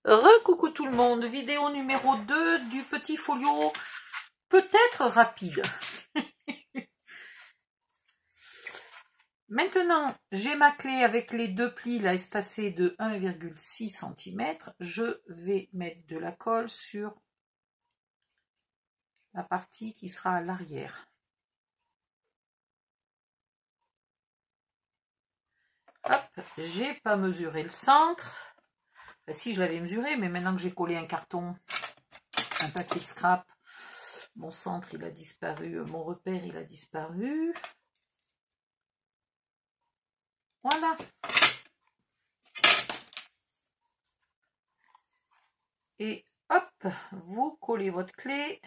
Recoucou tout le monde, vidéo numéro 2 du petit folio, peut-être rapide. Maintenant, j'ai ma clé avec les deux plis là espacés de 1,6 cm. Je vais mettre de la colle sur la partie qui sera à l'arrière. Hop, j'ai pas mesuré le centre. Enfin, si, je l'avais mesuré, mais maintenant que j'ai collé un carton, un papier de scrap, mon centre il a disparu, mon repère il a disparu. Voilà. Et hop, vous collez votre clé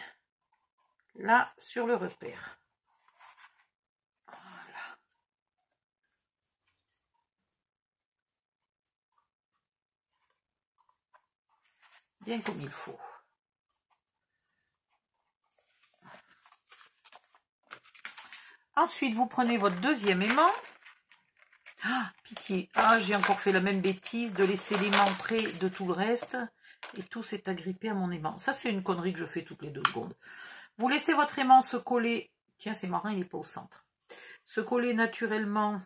là sur le repère. Voilà. Bien comme il faut. Ensuite, vous prenez votre deuxième aimant. Ah, pitié. Ah, j'ai encore fait la même bêtise de laisser l'aimant près de tout le reste. Et tout s'est agrippé à mon aimant. Ça, c'est une connerie que je fais toutes les 2 secondes. Vous laissez votre aimant se coller. Tiens, c'est marrant, il n'est pas au centre. Se coller naturellement.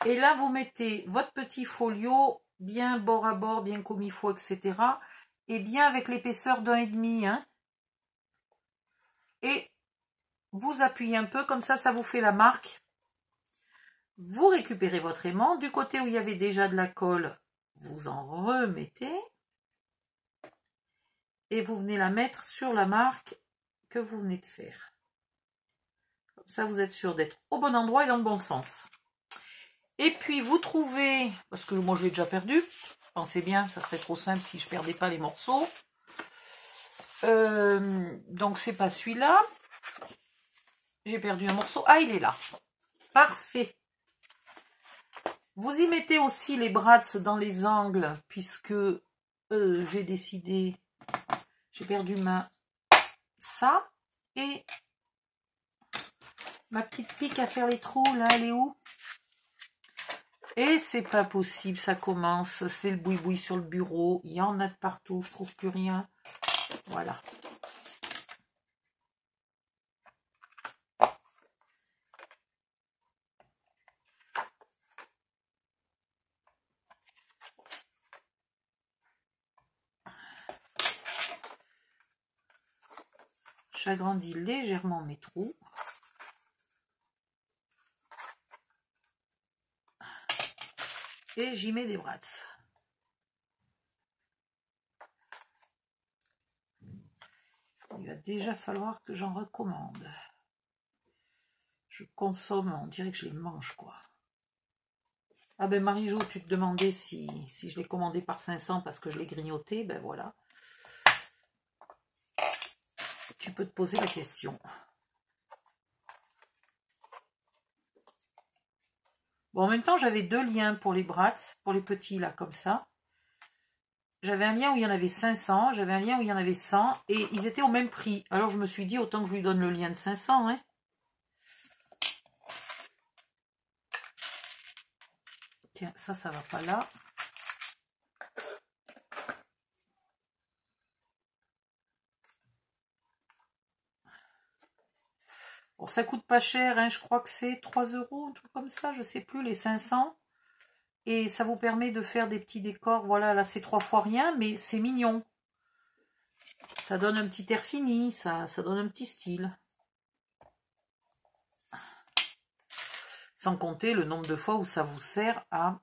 Et là, vous mettez votre petit folio bien bord à bord, bien comme il faut, etc. Et bien avec l'épaisseur d'1,5. Hein. Et vous appuyez un peu, comme ça, ça vous fait la marque. Vous récupérez votre aimant. Du côté où il y avait déjà de la colle, vous en remettez. Et vous venez la mettre sur la marque que vous venez de faire. Comme ça, vous êtes sûr d'être au bon endroit et dans le bon sens. Et puis, vous trouvez, parce que moi, je l'ai déjà perdu. Pensez bien, ça serait trop simple si je ne perdais pas les morceaux. Donc, c'est pas celui-là. J'ai perdu un morceau. Ah, il est là. Parfait. Vous y mettez aussi les brats dans les angles, puisque j'ai décidé, j'ai perdu ça, et ma petite pique à faire les trous, là, elle est où? Et c'est pas possible, ça commence, c'est le boui-boui sur le bureau, il y en a de partout, je trouve plus rien. Voilà. J'agrandis légèrement mes trous. Et j'y mets des brats. Il va déjà falloir que j'en recommande. Je consomme, on dirait que je les mange, quoi. Ah ben Marie-Jo, tu te demandais si je l'ai commandé par 500 parce que je l'ai grignoté, ben voilà. Tu peux te poser la question. Bon, en même temps, j'avais 2 liens pour les brats, pour les petits, là, comme ça. J'avais un lien où il y en avait 500, j'avais un lien où il y en avait 100, et ils étaient au même prix. Alors, je me suis dit, autant que je lui donne le lien de 500, hein. Tiens, ça va pas là. Bon, ça coûte pas cher, hein, je crois que c'est 3 €, un truc comme ça, je sais plus, les 500. Et ça vous permet de faire des petits décors. Voilà, là c'est 3 fois rien, mais c'est mignon. Ça donne un petit air fini, ça donne un petit style. Sans compter le nombre de fois où ça vous sert à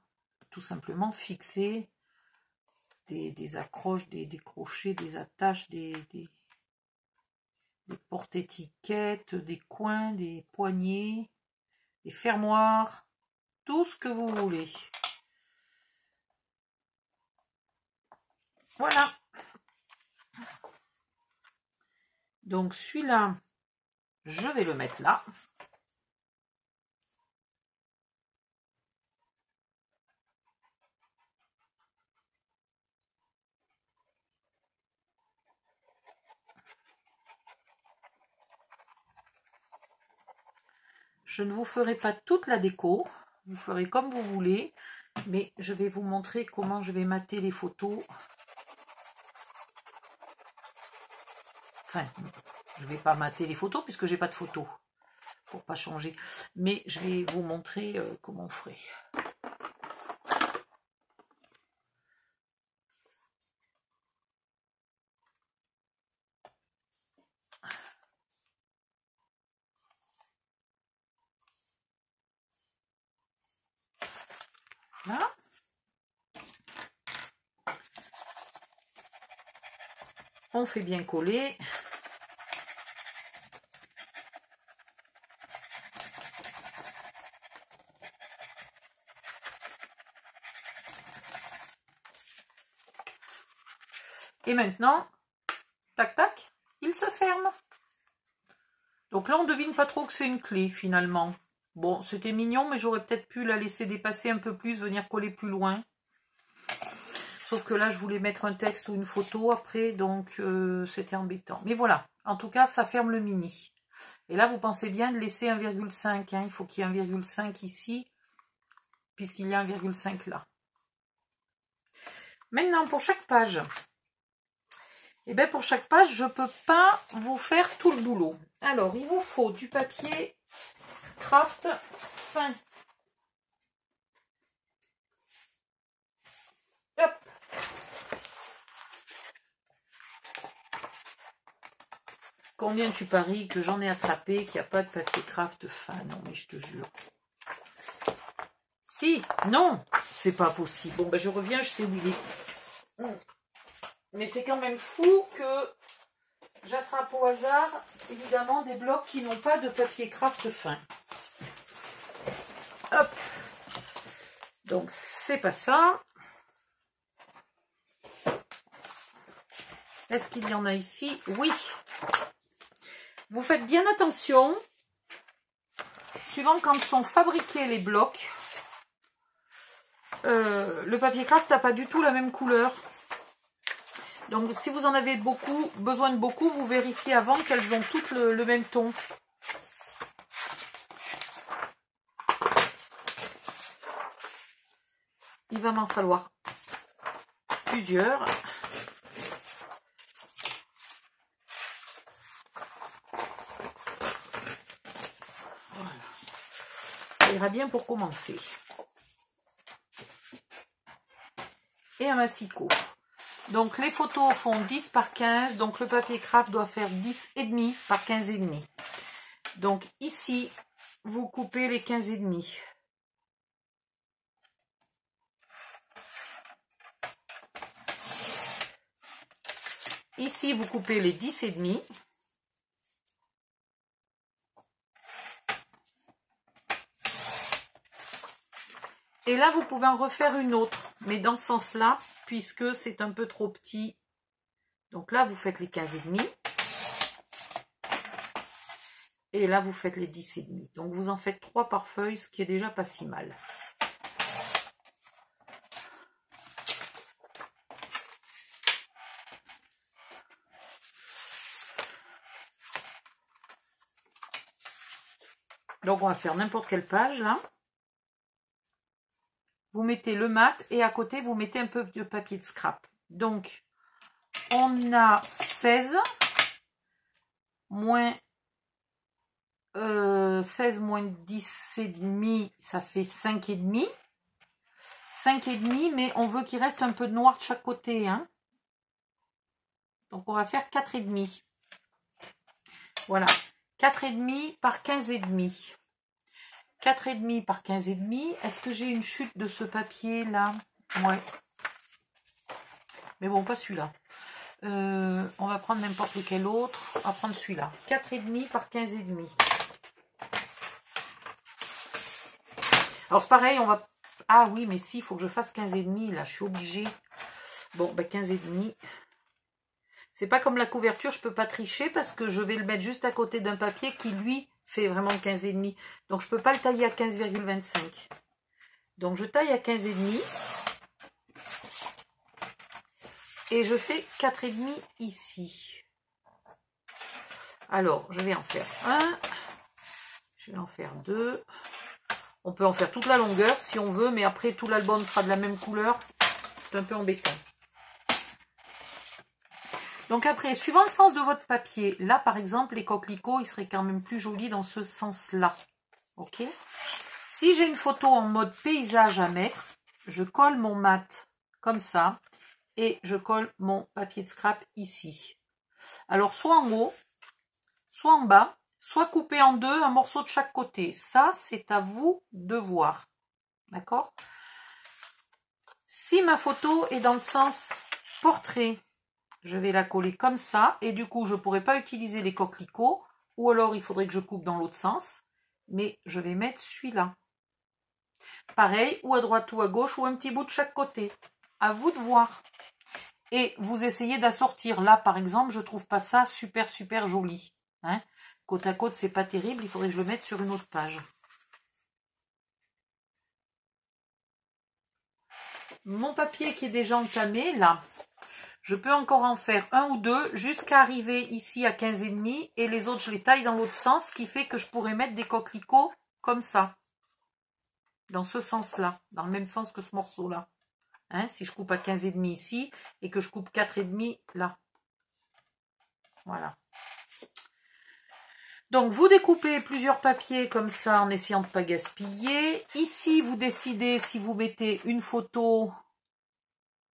tout simplement fixer des accroches, des crochets, des attaches, des porte-étiquettes, des coins, des poignées, des fermoirs, tout ce que vous voulez. Voilà. Donc celui-là, je vais le mettre là. Je ne vous ferai pas toute la déco, vous ferez comme vous voulez. Mais je vais vous montrer comment je vais mater les photos. Enfin, je ne vais pas mater les photos puisque j'ai pas de photos. Pour pas changer. Mais je vais vous montrer comment on ferait. Là. On fait bien coller. Et maintenant, tac tac, il se ferme. Donc là, on devine pas trop que c'est une clé finalement. Bon, c'était mignon, mais j'aurais peut-être pu la laisser dépasser un peu plus, venir coller plus loin. Sauf que là, je voulais mettre un texte ou une photo après, donc c'était embêtant. Mais voilà, en tout cas, ça ferme le mini. Et là, vous pensez bien de laisser 1,5. Hein. Il faut qu'il y ait 1,5 ici, puisqu'il y a 1,5 là. Maintenant, pour chaque page, et bien pour chaque page, je ne peux pas vous faire tout le boulot. Alors, il vous faut du papier craft fin. Hop. Combien tu paries que j'en ai attrapé, qu'il n'y a pas de papier craft fin? Non, mais je te jure. Si, non, c'est pas possible. Bon, ben je reviens, je sais où il est. Mais c'est quand même fou que j'attrape au hasard, évidemment, des blocs qui n'ont pas de papier craft fin. Hop. Donc, c'est pas ça. Est-ce qu'il y en a ici? Oui. Vous faites bien attention. Suivant quand sont fabriqués les blocs, le papier craft n'a pas du tout la même couleur. Donc si vous en avez besoin de beaucoup, vous vérifiez avant qu'elles ont toutes le même ton. Il va m'en falloir plusieurs. Voilà. Ça ira bien pour commencer. Et un massicot. Donc les photos font 10 par 15, donc le papier craft doit faire 10,5 par 15,5. Donc ici, vous coupez les 15,5. Ici, vous coupez les 10,5. Et là, vous pouvez en refaire une autre, mais dans ce sens-là, puisque c'est un peu trop petit. Donc là, vous faites les 15,5. Et là, vous faites les 10,5. Donc, vous en faites 3 par feuille, ce qui est déjà pas si mal. Donc, on va faire n'importe quelle page, là. Vous mettez le mat et à côté, vous mettez un peu de papier de scrap. Donc, on a 16 moins 16 moins 10,5, ça fait 5,5. 5,5, mais on veut qu'il reste un peu de noir de chaque côté. Hein. Donc, on va faire 4,5. Voilà. 4,5 par 15,5. 4,5 par 15,5. Est-ce que j'ai une chute de ce papier là? Ouais. Mais bon, pas celui-là. On va prendre n'importe lequel autre. On va prendre celui-là. 4,5 par 15,5. Alors c'est pareil, on va... Ah oui, mais si, il faut que je fasse 15,5 là. Je suis obligée. Bon, ben 15,5. C'est pas comme la couverture, je peux pas tricher parce que je vais le mettre juste à côté d'un papier qui, lui, fait vraiment 15,5. Donc, je peux pas le tailler à 15,25. Donc, je taille à 15,5. Et je fais 4,5 ici. Alors, je vais en faire un. Je vais en faire deux. On peut en faire toute la longueur si on veut, mais après tout l'album sera de la même couleur. C'est un peu embêtant. Donc après, suivant le sens de votre papier, là par exemple, les coquelicots, ils seraient quand même plus jolis dans ce sens-là. Ok? Si j'ai une photo en mode paysage à mettre, je colle mon mat comme ça et je colle mon papier de scrap ici. Alors soit en haut, soit en bas, soit coupé en deux, un morceau de chaque côté. Ça, c'est à vous de voir. D'accord? Si ma photo est dans le sens portrait, je vais la coller comme ça et du coup je ne pourrai pas utiliser les coquelicots ou alors il faudrait que je coupe dans l'autre sens, mais je vais mettre celui-là. Pareil, ou à droite ou à gauche ou un petit bout de chaque côté. À vous de voir. Et vous essayez d'assortir. Là par exemple, je trouve pas ça super joli. Hein? Côte à côte, c'est pas terrible, il faudrait que je le mette sur une autre page. Mon papier qui est déjà entamé, là, je peux encore en faire un ou deux jusqu'à arriver ici à 15,5 et les autres je les taille dans l'autre sens, ce qui fait que je pourrais mettre des coquelicots comme ça. Dans ce sens-là, dans le même sens que ce morceau-là. Hein, si je coupe à 15,5 ici et que je coupe 4,5 là. Voilà. Donc vous découpez plusieurs papiers comme ça en essayant de ne pas gaspiller. Ici vous décidez si vous mettez une photo,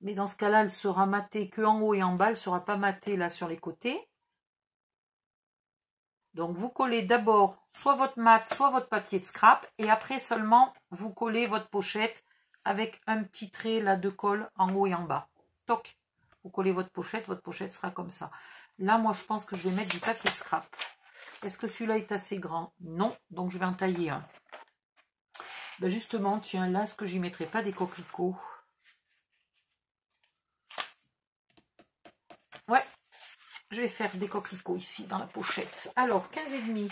mais dans ce cas-là elle sera matée que en haut et en bas, elle ne sera pas matée là sur les côtés. Donc vous collez d'abord soit votre mat, soit votre papier de scrap et après seulement vous collez votre pochette avec un petit trait là de colle en haut et en bas. Toc, vous collez votre pochette sera comme ça. Là moi je pense que je vais mettre du papier de scrap. Est-ce que celui-là est assez grand? Non, donc je vais en tailler un. Ben justement, tiens, là, est-ce que j'y mettrai pas des coquelicots? Ouais, je vais faire des coquelicots ici, dans la pochette. Alors, 15,5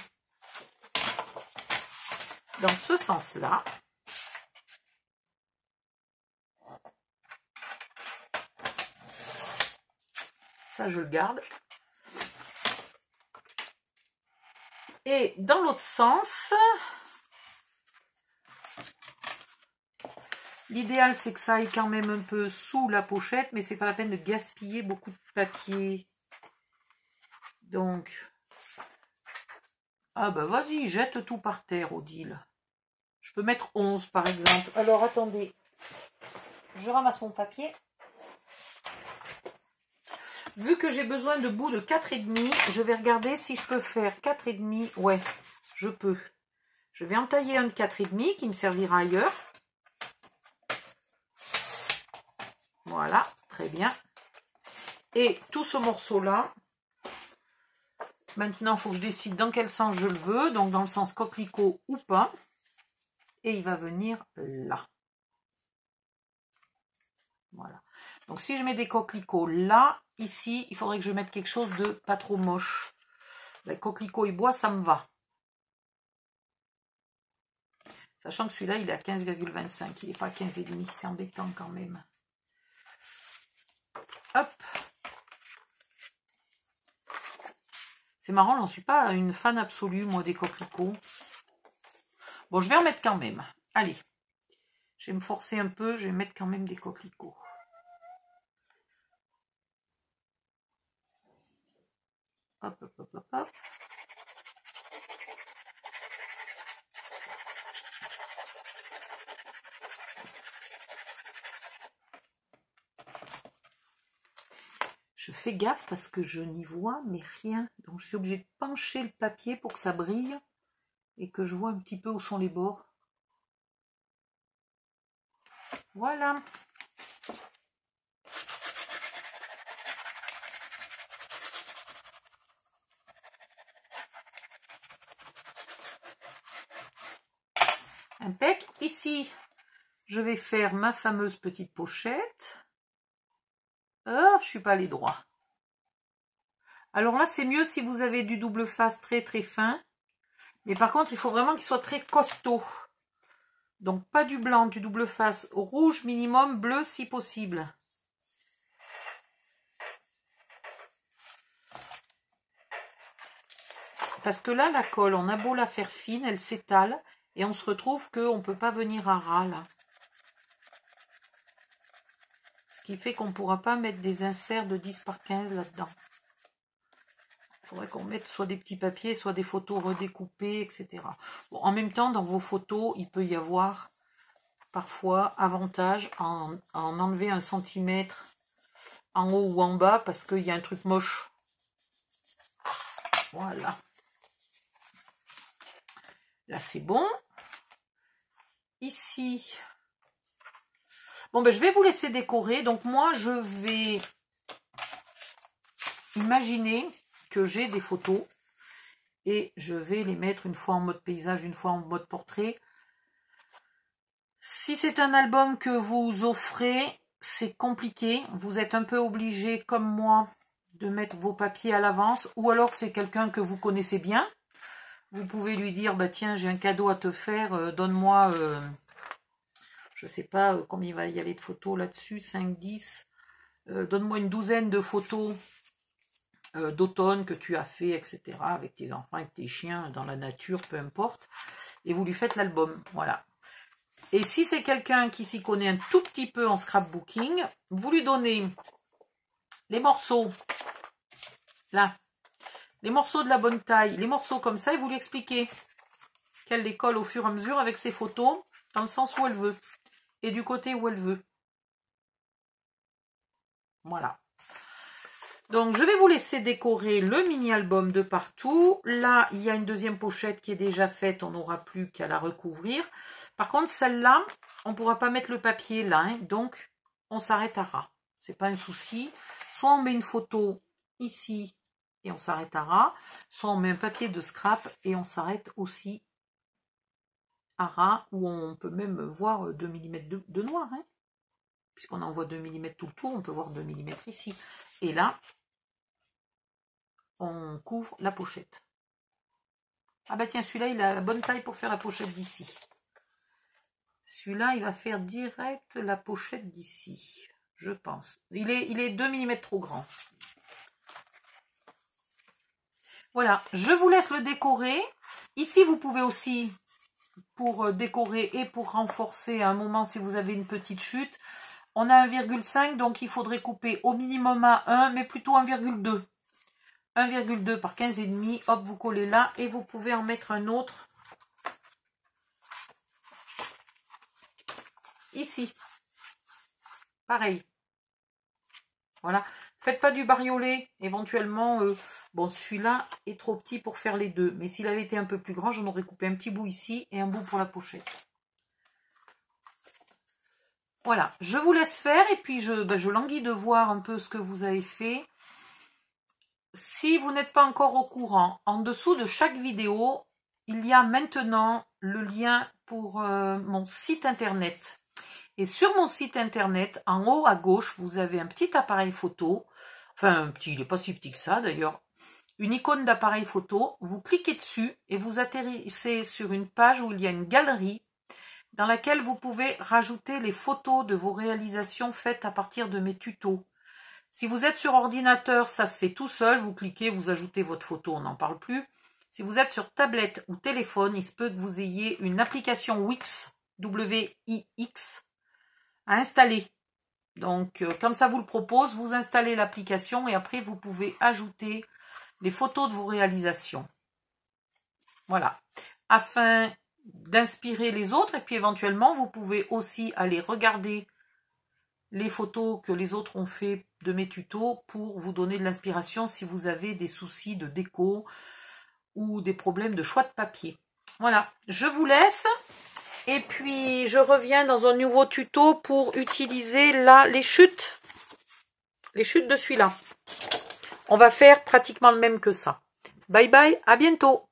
dans ce sens-là. Ça, je le garde. Et dans l'autre sens, l'idéal c'est que ça aille quand même un peu sous la pochette, mais c'est pas la peine de gaspiller beaucoup de papier. Donc, ah bah vas-y, jette tout par terre, Odile. Je peux mettre 11 par exemple. Alors attendez, je ramasse mon papier. Vu que j'ai besoin de bouts de 4,5, je vais regarder si je peux faire 4,5. Ouais, je peux. Je vais en tailler un de 4,5 qui me servira ailleurs. Voilà, très bien. Et tout ce morceau-là, maintenant, il faut que je décide dans quel sens je le veux. Donc, dans le sens coquelicot ou pas. Et il va venir là. Voilà. Donc, si je mets des coquelicots là, ici, il faudrait que je mette quelque chose de pas trop moche. Ben, coquelicot et bois, ça me va. Sachant que celui-là, il est à 15,25. Il n'est pas à 15,5. C'est embêtant quand même. Hop. C'est marrant, j'en suis pas une fan absolue, moi, des coquelicots. Bon, je vais en mettre quand même. Allez. Je vais me forcer un peu. Je vais mettre quand même des coquelicots. Hop, hop, hop, hop, hop. Je fais gaffe parce que je n'y vois mais rien. Donc je suis obligée de pencher le papier pour que ça brille et que je vois un petit peu où sont les bords. Voilà. Impec. Ici, je vais faire ma fameuse petite pochette. Je suis pas allée droit. Alors là, c'est mieux si vous avez du double face très fin. Mais par contre, il faut vraiment qu'il soit très costaud. Donc pas du blanc, du double face rouge minimum, bleu si possible. Parce que là, la colle, on a beau la faire fine, elle s'étale. Et on se retrouve qu'on ne peut pas venir à ras, là. Ce qui fait qu'on ne pourra pas mettre des inserts de 10 par 15 là-dedans. Il faudrait qu'on mette soit des petits papiers, soit des photos redécoupées, etc. Bon, en même temps, dans vos photos, il peut y avoir parfois avantage à en enlever 1 centimètre en haut ou en bas parce qu'il y a un truc moche. Voilà. Là, c'est bon. Ici. Bon, ben, je vais vous laisser décorer. Donc, moi, je vais imaginer que j'ai des photos et je vais les mettre une fois en mode paysage, une fois en mode portrait. Si c'est un album que vous offrez, c'est compliqué. Vous êtes un peu obligé, comme moi, de mettre vos papiers à l'avance. Ou alors, c'est quelqu'un que vous connaissez bien. Vous pouvez lui dire, bah tiens, j'ai un cadeau à te faire, donne-moi, je sais pas combien il va y aller de photos là-dessus, 5, 10. Donne-moi une douzaine de photos d'automne que tu as fait, etc. Avec tes enfants, avec tes chiens, dans la nature, peu importe. Et vous lui faites l'album, voilà. Et si c'est quelqu'un qui s'y connaît un tout petit peu en scrapbooking, vous lui donnez les morceaux, là, les morceaux de la bonne taille, les morceaux comme ça, et vous lui expliquez qu'elle les colle au fur et à mesure avec ses photos, dans le sens où elle veut, et du côté où elle veut. Voilà. Donc, je vais vous laisser décorer le mini-album de partout. Là, il y a une deuxième pochette qui est déjà faite, on n'aura plus qu'à la recouvrir. Par contre, celle-là, on ne pourra pas mettre le papier là, hein, donc on s'arrête à ras. C'est pas un souci. Soit on met une photo ici et on s'arrête à ras, soit on met un papier de scrap et on s'arrête aussi à ras, où on peut même voir 2 mm de noir. Hein. Puisqu'on envoie 2 mm tout le tour, on peut voir 2 mm ici. Et là, on couvre la pochette. Ah bah tiens, celui-là, il a la bonne taille pour faire la pochette d'ici. Celui-là, il va faire direct la pochette d'ici, je pense. Il est 2 mm trop grand. Voilà, je vous laisse le décorer. Ici, vous pouvez aussi, pour décorer et pour renforcer à un moment si vous avez une petite chute, on a 1,5, donc il faudrait couper au minimum à 1, mais plutôt 1,2. 1,2 par 15,5, hop, vous collez là et vous pouvez en mettre un autre ici. Pareil. Voilà. Faites pas du bariolé. Éventuellement, bon, celui-là est trop petit pour faire les deux. Mais s'il avait été un peu plus grand, j'en aurais coupé un petit bout ici et un bout pour la pochette. Voilà. Je vous laisse faire et puis je languis de voir un peu ce que vous avez fait. Si vous n'êtes pas encore au courant, en dessous de chaque vidéo, il y a maintenant le lien pour mon site internet. Et sur mon site internet, en haut à gauche, vous avez un petit appareil photo. Enfin, un petit, il n'est pas si petit que ça d'ailleurs. Une icône d'appareil photo. Vous cliquez dessus et vous atterrissez sur une page où il y a une galerie dans laquelle vous pouvez rajouter les photos de vos réalisations faites à partir de mes tutos. Si vous êtes sur ordinateur, ça se fait tout seul. Vous cliquez, vous ajoutez votre photo, on n'en parle plus. Si vous êtes sur tablette ou téléphone, il se peut que vous ayez une application Wix, W-I-X, à installer. Donc, comme ça vous le propose, vous installez l'application et après, vous pouvez ajouter les photos de vos réalisations. Voilà. Afin d'inspirer les autres et puis éventuellement, vous pouvez aussi aller regarder les photos que les autres ont fait de mes tutos pour vous donner de l'inspiration si vous avez des soucis de déco ou des problèmes de choix de papier. Voilà, je vous laisse et puis je reviens dans un nouveau tuto pour utiliser là les chutes de celui-là. On va faire pratiquement le même que ça. Bye bye, à bientôt.